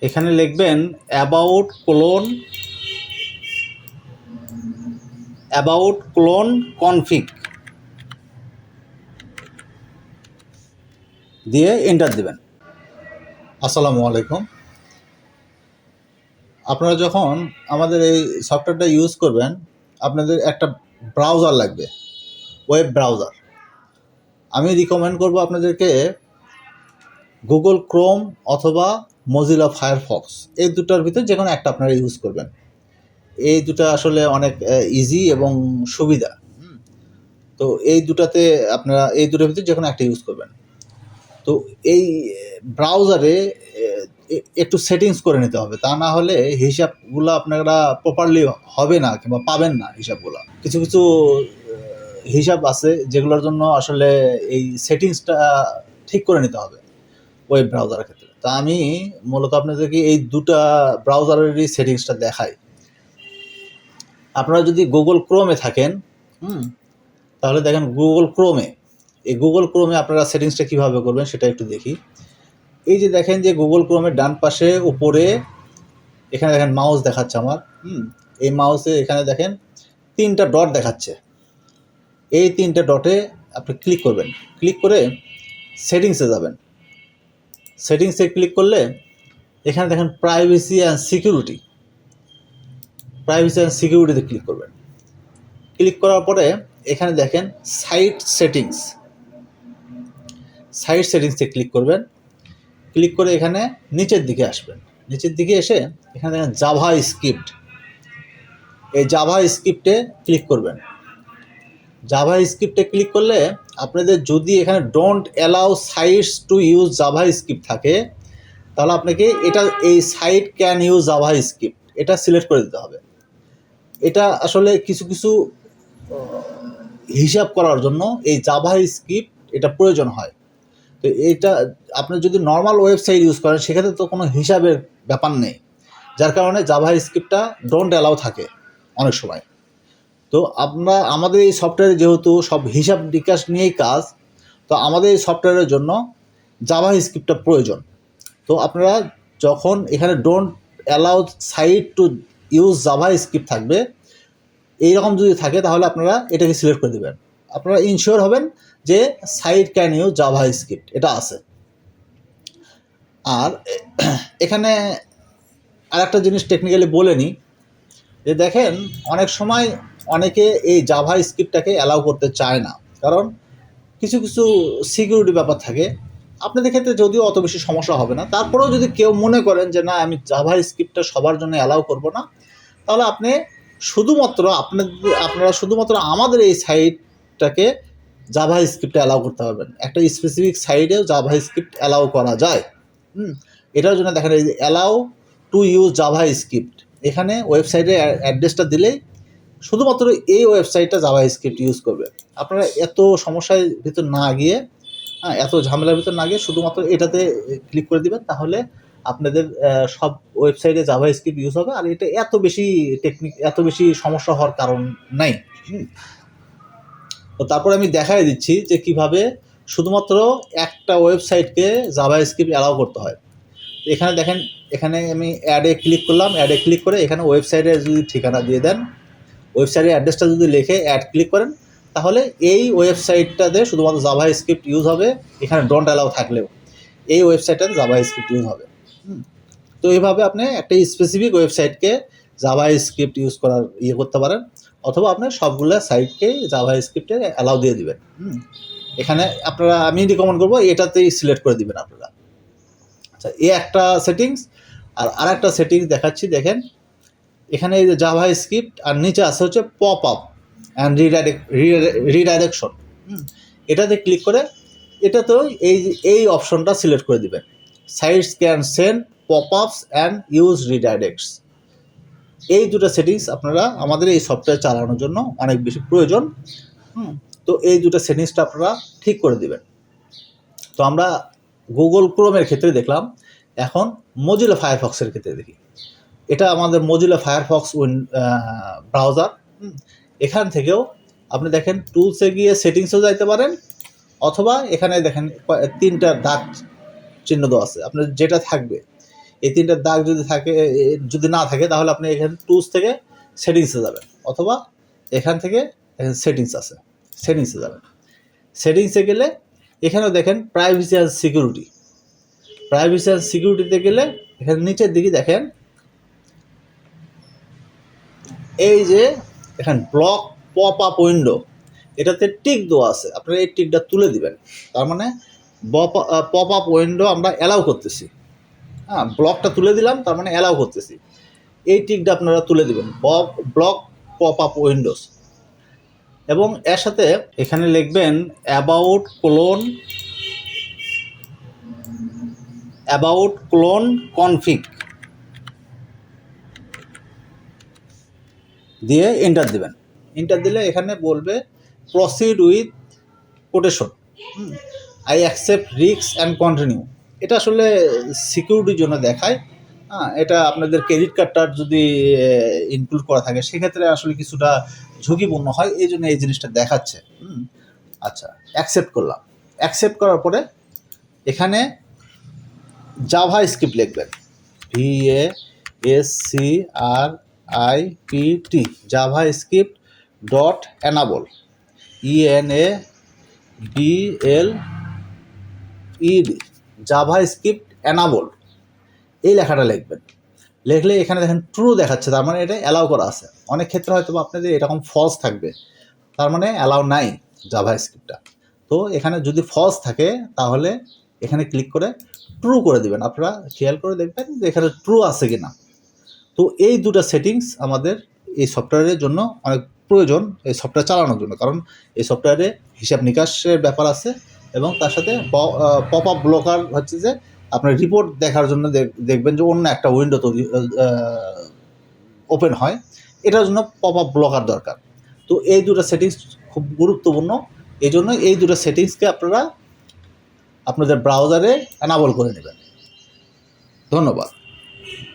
এখানে লিখবেন about clone config দিয়ে এন্টার দেবেন। আসসালামু আলাইকুম। আপনারা যখন আমাদের এই সফটওয়্যারটা ইউজ করবেন, আপনাদের একটা ব্রাউজার লাগবে, ওয়েব ব্রাউজার। আমি রিকমেন্ড করব আপনাদেরকে গুগল ক্রোম অথবা মজিলা ফায়ারফক্স, এই দুটার ভিতর যে কোনো একটা আপনারা ইউজ করবেন। এই দুটা আসলে অনেক ইজি এবং সুবিধা। তো এই দুটার ভিতর যে কোনো একটা ইউজ করবেন। তো এই ব্রাউজারে একটু সেটিংস করে নিতে হবে, তা না হলে হিসাবগুলো আপনারা প্রপারলি হবে না কিংবা পাবেন না। হিসাবগুলো কিছু কিছু হিসাব আছে যেগুলোর জন্য আসলে এই সেটিংসটা ঠিক করে নিতে হবে ওয়েব ব্রাউজারের ক্ষেত্রে। তা আমি মূলত আপনাদেরকে এই দুটা ব্রাউজারেরই সেটিংসটা দেখাই। আপনারা যদি গুগল ক্রোমে থাকেন, তাহলে দেখেন গুগল ক্রোমে আপনারা সেটিংসটা কীভাবে করবেন সেটা একটু দেখি। এই যে দেখেন যে গুগল ক্রোমের ডান পাশে উপরে এখানে দেখেন মাউস দেখাচ্ছে আমার। এই মাউসে এখানে দেখেন 3টা ডট দেখাচ্ছে। এই 3টে ডটে আপনি ক্লিক করবেন। ক্লিক করে সেটিংসে যাবেন। সেটিংসে ক্লিক করলে এখানে দেখেন প্রাইভেসি অ্যান্ড সিকিউরিটিতে ক্লিক করবেন। ক্লিক করার পরে এখানে দেখেন সাইট সেটিংসে ক্লিক করবেন। ক্লিক করে এখানে নিচের দিকে আসবেন। নিচের দিকে এসে এখানে দেখেন জাভা স্ক্রিপ্ট, এই জাভা স্ক্রিপ্টে ক্লিক করবেন। জাভা স্ক্রিপ্টে ক্লিক করলে আপনাদের যদি এখানে don't allow sites to use JavaScript থাকে, তাহলে আপনাকে এই site can use JavaScript এটা সিলেক্ট করে দিতে হবে। এটা আসলে কিছু কিছু হিসাব করার জন্য এই জাভা স্ক্রিপ্ট এটা প্রয়োজন হয়। তো এটা আপনি যদি নর্মাল ওয়েবসাইট ইউজ করেন সেক্ষেত্রে তো কোনো হিসাবের ব্যাপার নেই, যার কারণে জাভা স্ক্রিপ্টটা ডোন্ট অ্যালাউ থাকে অনেক সময়। তো আমাদের এই সফটওয়্যারে যেহেতু সব হিসাব নিকাশ নিয়েই কাজ, তো আমাদের এই সফটওয়্যারের জন্য জাভা স্ক্রিপ্টটা প্রয়োজন। তো আপনারা যখন এখানে don't allow site to use JavaScript থাকবে, এইরকম যদি থাকে তাহলে আপনারা এটাকে সিলেক্ট করে দেবেন। আপনারা ইনশিওর হবেন যে site can use JavaScript এটা আছে। আর এখানে আরেকটা জিনিস টেকনিক্যালি বলে নিই, যে দেখেন অনেক সময় অনেকে এই জাভা স্ক্রিপ্টটাকে অ্যালাউ করতে চায় না, কারণ কিছু কিছু সিকিউরিটি ব্যাপার থাকে। আপনাদের ক্ষেত্রে যদিও অত বেশি সমস্যা হবে না, তারপরেও যদি কেউ মনে করেন যে না আমি জাভা স্ক্রিপ্টটা সবার জন্য অ্যালাউ করব না, তাহলে আপনারা শুধুমাত্র আমাদের এই সাইটটাকে জাভা স্ক্রিপ্টে অ্যালাউ করতে পারবেন। একটা স্পেসিফিক সাইটেও জাভা স্ক্রিপ্ট অ্যালাউ করা যায়। এটার জন্য দেখেন এই allow to use Java script, এখানে ওয়েবসাইটের অ্যাড্রেসটা দিলেই শুধুমাত্র এই ওয়েবসাইটটা জাভা স্ক্রিপ্ট ইউজ করবে। আপনারা এত সমস্যার ভিতর না গিয়ে, এত ঝামেলার ভিতর না গিয়ে শুধুমাত্র এটাতে ক্লিক করে দিবেন, তাহলে আপনাদের সব ওয়েবসাইটে জাভা স্ক্রিপ্ট ইউজ হবে। আর এটা এত বেশি সমস্যা হওয়ার কারণ নাই। তো তারপরে আমি দেখাই দিচ্ছি যে কিভাবে শুধুমাত্র একটা ওয়েবসাইটকে জাভা স্ক্রিপ্ট অ্যালাউ করতে হয়। এখানে দেখেন, এখানে আমি অ্যাডে ক্লিক করলাম। অ্যাডে ক্লিক করে এখানে ওয়েবসাইটের যদি ঠিকানা দিয়ে দেন, ওয়েবসাইটের অ্যাড্রেসটা যদি লিখে অ্যাড ক্লিক করেন, তাহলে এই ওয়েবসাইটটাতে শুধুমাত্র জাভা স্ক্রিপ্ট ইউজ হবে। এখানে ডোন্ট অ্যালাউ থাকলেও এই ওয়েবসাইটটাতে জাভা স্ক্রিপ্ট ইউজ হবে। তো এইভাবে আপনি একটা স্পেসিফিক ওয়েবসাইটকে জাভা স্ক্রিপ্ট ইউজ করতে পারেন, অথবা আপনার সবগুলো সাইটকে জাভা স্ক্রিপ্টে অ্যালাউ দিয়ে দিবেন। এখানে আমি রিকমেন্ড করবো এটাতেই সিলেক্ট করে দিবেন আপনারা। আচ্ছা, এই একটা সেটিংস। আর একটা সেটিংস দেখাচ্ছি, দেখেন এখানে এই যে জাভা স্ক্রিপ্ট, আর নিচে আছে হচ্ছে পপ আপ অ্যান্ড রিডাইরেকশন। এটাতে ক্লিক করে এটাতেও এই অপশনটা সিলেক্ট করে দিবেন। Sites can send pop ups and use redirects. এই দুটো সেটিংস আপনারা আমাদের এই সফটওয়্যার চালানোর জন্য অনেক বেশি প্রয়োজন। তো এই দুটো সেটিংসটা আপনারা ঠিক করে দিবেন। তো আমরা গুগল ক্রোমের ক্ষেত্রে দেখলাম, এখন মজিলা ফায়ারফক্সের ক্ষেত্রে দেখি। এটা আমাদের মজিলা ফায়ারফক্স ব্রাউজার। এখান থেকেও আপনি দেখেন টুলসে গিয়ে সেটিংসেও যাইতে পারেন, অথবা এখানে দেখেন 3টা দাগ চিহ্ন দেওয়া আছে, আপনার যেটা থাকবে এই তিনটা দাগ যদি থাকে, যদি না থাকে তাহলে আপনি এখানে টুলস থেকে সেটিংসে যাবেন, অথবা এখান থেকে সেটিংস আছে, সেটিংসে যাবেন। সেটিংসে গেলে এখানেও দেখেন privacy and security. Privacy and সিকিউরিটিতে গেলে এখানে নিচের দিকে দেখেন এই যে এখানে ব্লক পপ আপ উইন্ডো, এটাতে টিক দেওয়া আছে, আপনারা এই টিকটা তুলে দিবেন। তার মানে পপ আপ উইন্ডো আমরা অ্যালাউ করতেছি। হ্যাঁ, ব্লকটা তুলে দিলাম, তার মানে অ্যালাউ করতেছি। এই টিকটা আপনারা তুলে দিবেন, ব্লক পপ আপ উইন্ডোজ। এবং এর সাথে এখানে লিখবেন অ্যাবাউট ক্লোন কনফিগ দিয়ে এন্টার দিবেন। এন্টার দিলে এখানে বলবে proceed with protection, I accept risk and continue. এটা আসলে সিকিউরিটির জন্য দেখায়। হ্যাঁ, এটা আপনাদের ক্রেডিট কার্ডটার যদি ইনক্লুড করা থাকে সেক্ষেত্রে আসলে কিছুটা ঝুঁকিপূর্ণ হয়, এই জন্য এই জিনিসটা দেখাচ্ছে। আচ্ছা, অ্যাকসেপ্ট করলাম। অ্যাকসেপ্ট করার পরে এখানে জাভা স্ক্রিপ্ট লিখবেন, VASCRIPT, Java script dot enable, ENABLED, Java script enable, এই লেখাটা লিখবেন। লিখলে এখানে দেখেন ট্রু দেখাচ্ছে, তার মানে এটা অ্যালাউ করা আছে। অনেক ক্ষেত্রে হয়তো আপনাদের এরকম ফলস থাকবে, তার মানে অ্যালাউ নাই জাভা স্ক্রিপ্টটা। তো এখানে যদি ফলস থাকে তাহলে এখানে ক্লিক করে ট্রু করে দিবেন। আপনারা খেয়াল করে দেখবেন যে এখানে ট্রু আছে কি না। তো এই দুটো সেটিংস আমাদের এই সফটওয়্যারের জন্য অনেক প্রয়োজন, এই সফটওয়্যার চালানোর জন্য। কারণ এই সফটওয়্যারে হিসাব নিকাশের ব্যাপার আছে, এবং তার সাথে পপ আপ ব্লকার হচ্ছে যে আপনার রিপোর্ট দেখার জন্য দেখবেন যে অন্য একটা উইন্ডো তৈরি ওপেন হয়, এটার জন্য পপ আপ ব্লকার দরকার। তো এই দুটো সেটিংস খুব গুরুত্বপূর্ণ, এই জন্য এই দুটো সেটিংসকে আপনারা আপনাদের ব্রাউজারে এনাবল করে নেবেন। ধন্যবাদ।